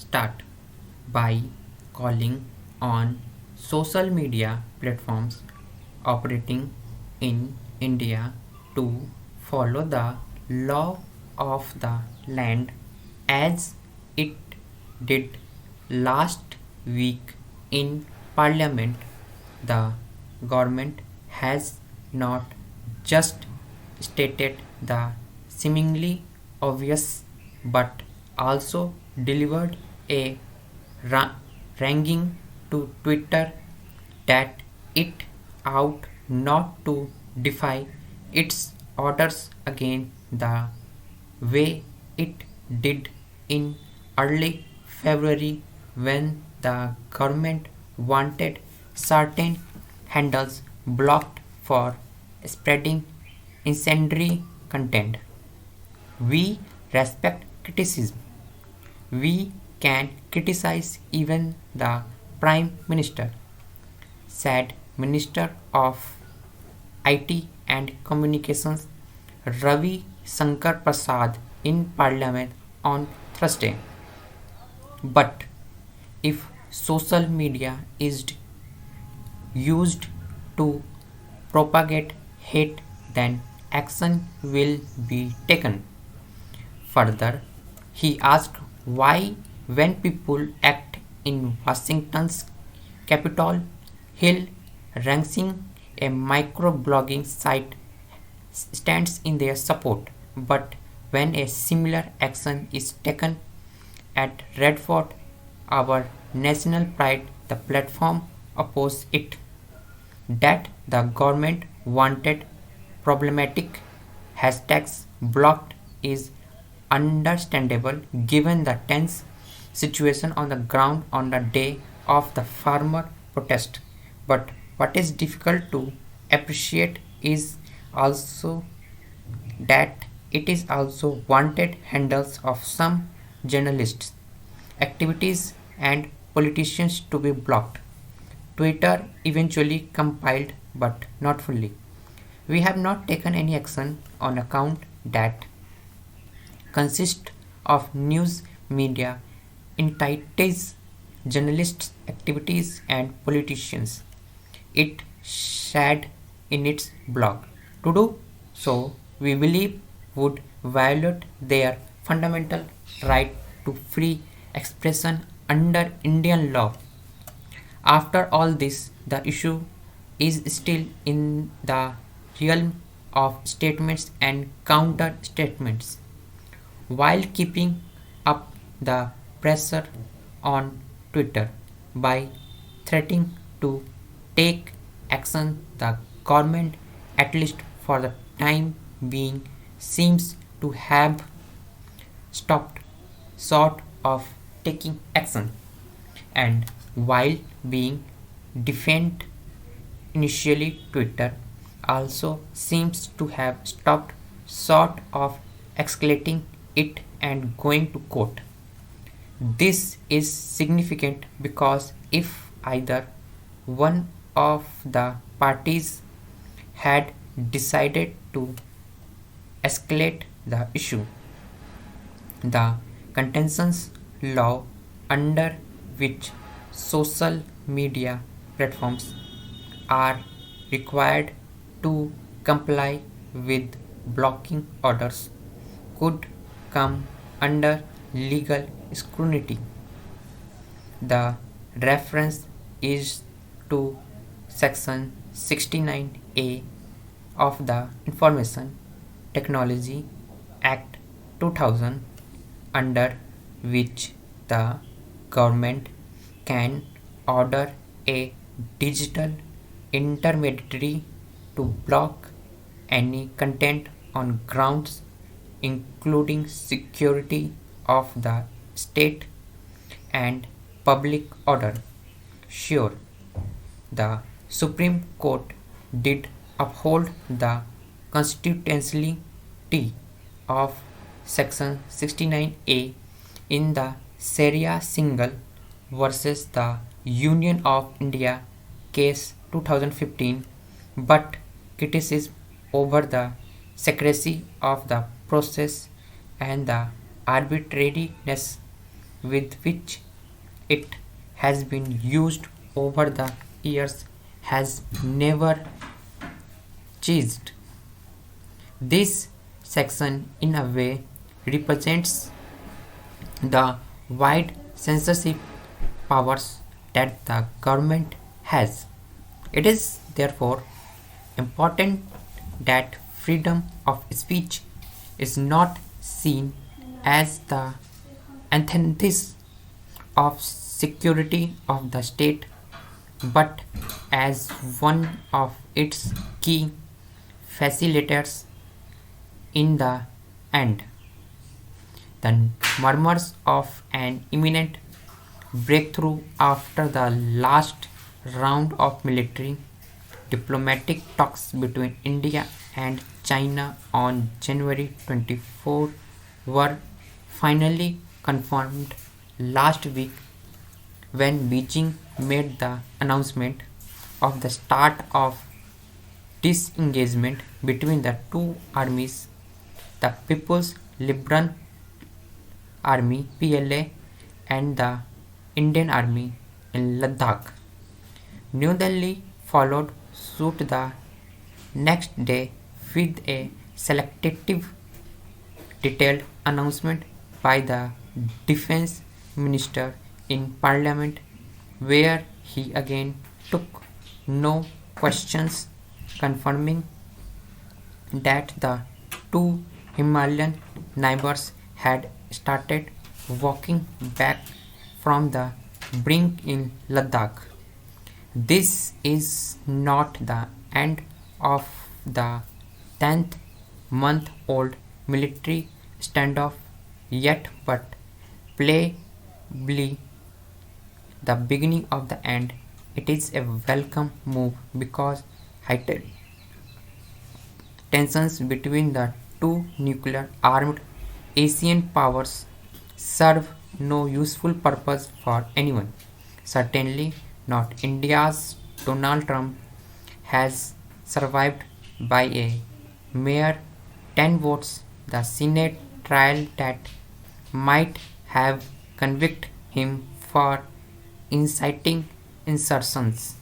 start by calling on social media platforms operating in India to follow the law of the land as it did last week in Parliament. The government has not just stated the seemingly obvious but also delivered a ranking to Twitter that it ought not to defy its orders again the way it did in early February when the government wanted certain handles blocked for spreading incendiary content. We respect criticism. We can criticize even the Prime Minister, said Minister of IT and Communications Ravi Shankar Prasad in Parliament on Thursday. But if social media is used to propagate hate, then action will be taken. Further, he asked why, when people act in Washington's Capitol Hill, ranking a microblogging site stands in their support, but when a similar action is taken at Red Fort, our national pride, the platform opposed it. That the government wanted problematic hashtags blocked is understandable given the tense situation on the ground on the day of the farmer protest. But what is difficult to appreciate is also that it is also wanted handles of some journalists, activities and politicians to be blocked. Twitter eventually compiled but not fully. We have not taken any action on account that consists of news media entities, journalists, activities and politicians. It said in its blog. To do so, we believe would violate their fundamental right to free expression under Indian law. After all this, the issue is still in the realm of statements and counter statements. While keeping up the pressure on Twitter by threatening to take action, the government, at least for the time being, seems to have stopped short of taking action. And while being defiant initially, Twitter also seems to have stopped short of escalating it and going to court. This is significant because if either one of the parties had decided to escalate the issue, the contentions law under which social media platforms are required to comply with blocking orders could come under legal scrutiny. The reference is to Section 69A of the Information Technology Act 2000, under which the government can order a digital intermediary to block any content on grounds including security of the state and public order. Sure, the Supreme Court did uphold the constitutionality of Section 69A in the Sharia Singhal versus the Union of India case 2015, but criticism over the secrecy of the process and the arbitrariness with which it has been used over the years has never changed. This section, in a way, represents the wide censorship powers that the government has. It is therefore important that freedom of speech is not seen as the antithesis of security of the state but as one of its key facilitators in the end. The murmurs of an imminent breakthrough after the last round of military diplomatic talks between India and China on January 24 were finally confirmed last week when Beijing made the announcement of the start of disengagement between the two armies, the People's Liberation Army (PLA) and the Indian Army in Ladakh. New Delhi followed suit the next day with a selective detailed announcement by the defense minister in parliament where he again took no questions, confirming that the two Himalayan neighbors had started walking back from the brink in Ladakh. This is not the end of the 10th month old military standoff yet, but plainly the beginning of the end. It is a welcome move because heightened tensions between the two nuclear armed Asian powers serve no useful purpose for anyone. Certainly not India's Donald Trump has survived by a mere 10 votes the Senate trial that might have convicted him for inciting insurrections.